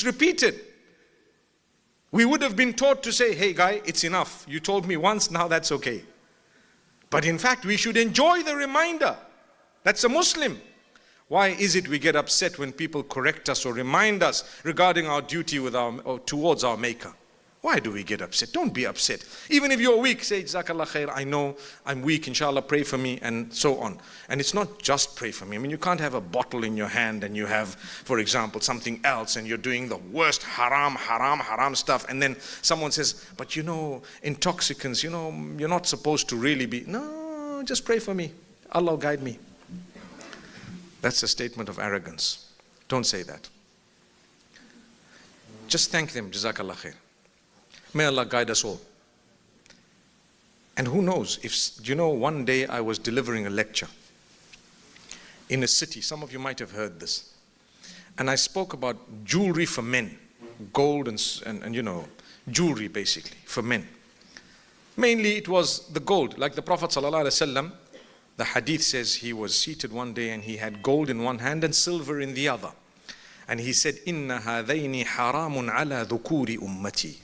It's repeated. We would have been taught to say, hey guy, it's enough. You told me once, now that's okay. But in fact, we should enjoy the reminder. That's a Muslim. Why is it we get upset when people correct us or remind us regarding our duty towards our Maker? Why do we get upset? Don't be upset. Even if you're weak, say, Jazakallah khair, I know I'm weak, inshallah, pray for me, and so on. And it's not just pray for me. I mean, you can't have a bottle in your hand and you have, for example, something else and you're doing the worst haram stuff. And then someone says, but you know, intoxicants, you know, you're not supposed to really be. No, just pray for me. Allah will guide me. That's a statement of arrogance. Don't say that. Just thank them, Jazakallah khair. May Allah guide us all. And who knows, one day I was delivering a lecture in a city. Some of you might have heard this. And I spoke about jewelry for men. Gold and jewelry basically for men. Mainly it was the gold. Like the Prophet ﷺ, the hadith says he was seated one day and he had gold in one hand and silver in the other. And he said, "Inna hadaini haramun ala dhukuri ummati."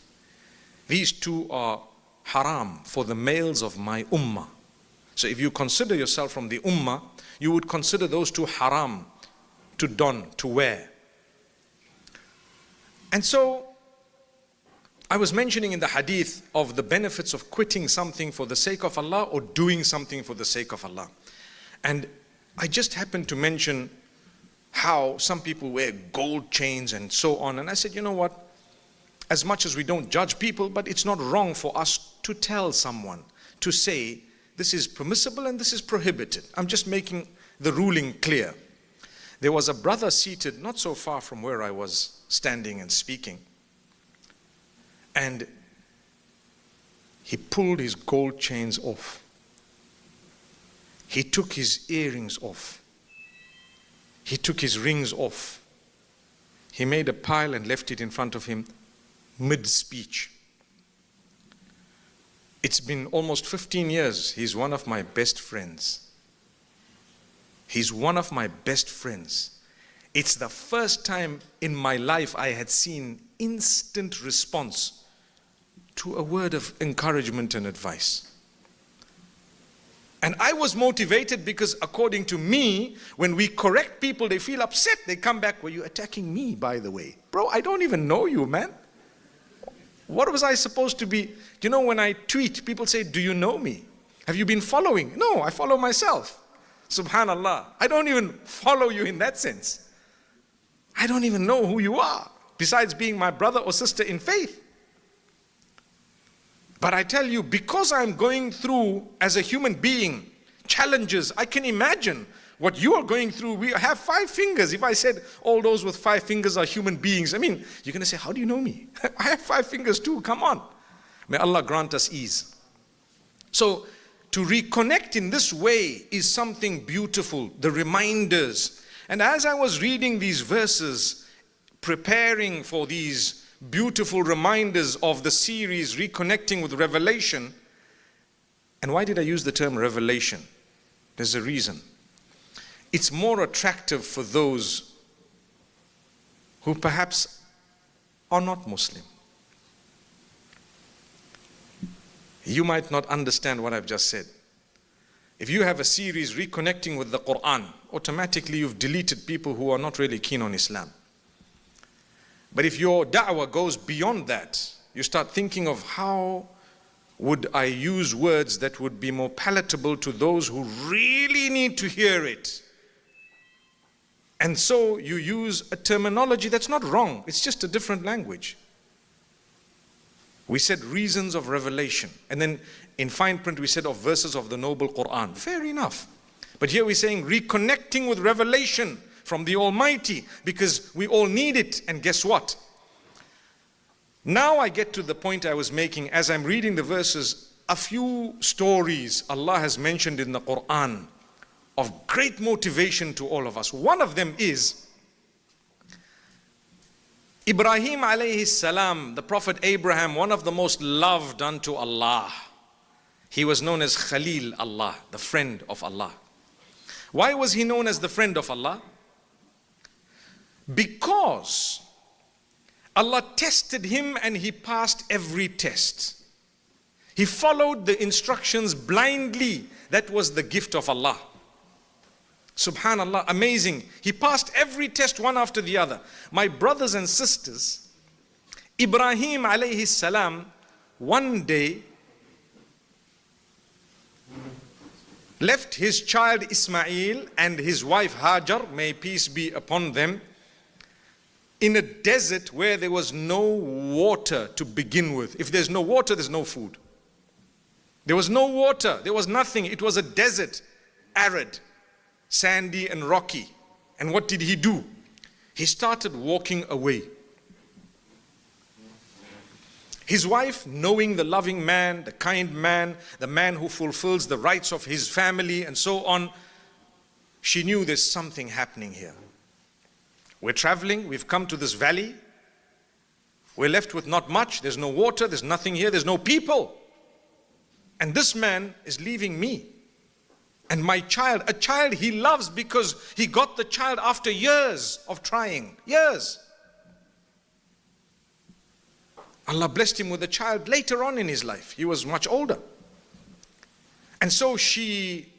These two are haram for the males of my ummah. So if you consider yourself from the ummah, you would consider those two haram to don, to wear. And so I was mentioning in the hadith of the benefits of quitting something for the sake of Allah or doing something for the sake of Allah. And I just happened to mention how some people wear gold chains and so on. And I said, you know what? As much as we don't judge people, but it's not wrong for us to tell someone, to say, this is permissible and this is prohibited. I'm just making the ruling clear. There was a brother seated not so far from where I was standing and speaking. And he pulled his gold chains off. He took his earrings off. He took his rings off. He made a pile and left it in front of him mid-speech. It's been almost 15 years. He's one of my best friends. He's one of my best friends. It's the first time in my life I had seen instant response to a word of encouragement and advice. And I was motivated because according to me, when we correct people, they feel upset. They come back, were you attacking me, by the way? Bro, I don't even know you, man. What was I supposed to be? You know, when I tweet, people say, do you know me? Have you been following? No, I follow myself. Subhanallah. I don't even follow you in that sense. I don't even know who you are, besides being my brother or sister in faith. But I tell you, because I'm going through, as a human being, challenges, I can imagine what you are going through. We have 5 fingers. If I said all those with 5 fingers are human beings, I mean, you're going to say, how do you know me? I have 5 fingers too, come on. May Allah grant us ease. So, to reconnect in this way is something beautiful, the reminders. And as I was reading these verses, preparing for these beautiful reminders of the series Reconnecting with Revelation, and why did I use the term revelation? There's a reason. It's more attractive for those who perhaps are not Muslim. You might not understand what I've just said. If you have a series Reconnecting with the Quran, automatically you've deleted people who are not really keen on Islam. But if your da'wah goes beyond that, you start thinking of how would I use words that would be more palatable to those who really need to hear it. And so you use a terminology that's not wrong, it's just a different language. We said reasons of revelation, and then in fine print we said of verses of the noble Quran. Fair enough. But here we're saying reconnecting with revelation from the Almighty, because we all need it. And guess what? Now I get to the point I was making as I'm reading the verses. A few stories Allah has mentioned in the Quran of great motivation to all of us. One of them is Ibrahim alayhi salam, the Prophet Abraham, one of the most loved unto Allah. He was known as Khalil Allah, the friend of Allah. Why was he known as the friend of Allah? Because Allah tested him and he passed every test. He followed the instructions blindly. That was the gift of Allah. Subhanallah, amazing. He passed every test one after the other. My brothers and sisters, Ibrahim alayhi salam one day left his child Ismail and his wife Hajar, may peace be upon them, in a desert where there was no water to begin with. If there's no water, there's no food. There was no water, there was nothing. It was a desert, arid, sandy and rocky. And what did he do? He started walking away. His wife, knowing the loving man, the kind man, the man who fulfills the rights of his family and so on, she knew there's something happening here. We're traveling, we've come to this valley. We're left with not much. There's no water, there's nothing here, there's no people. And this man is leaving me. And my child, a child he loves because he got the child after years of trying. Years. Allah blessed him with a child later on in his life. He was much older. And so she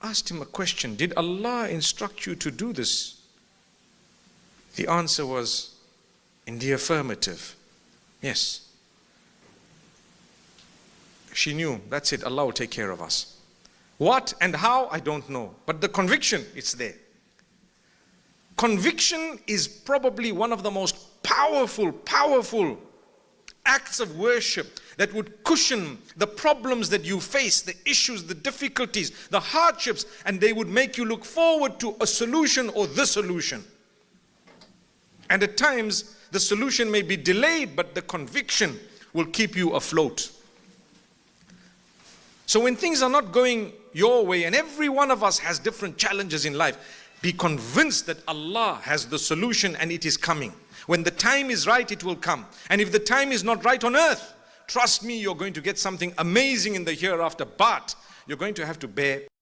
asked him a question. Did Allah instruct you to do this? The answer was in the affirmative. Yes. She knew, that's it, Allah will take care of us. What and how, I don't know. But the conviction, it's there. Conviction is probably one of the most powerful acts of worship that would cushion the problems that you face, the issues, the difficulties, the hardships, and they would make you look forward to a solution or the solution. And at times, the solution may be delayed, but the conviction will keep you afloat. So when things are not going your way, and every one of us has different challenges in life, be convinced that Allah has the solution and it is coming. When the time is right, it will come. And if the time is not right on earth, trust me, you're going to get something amazing in the hereafter, but you're going to have to bear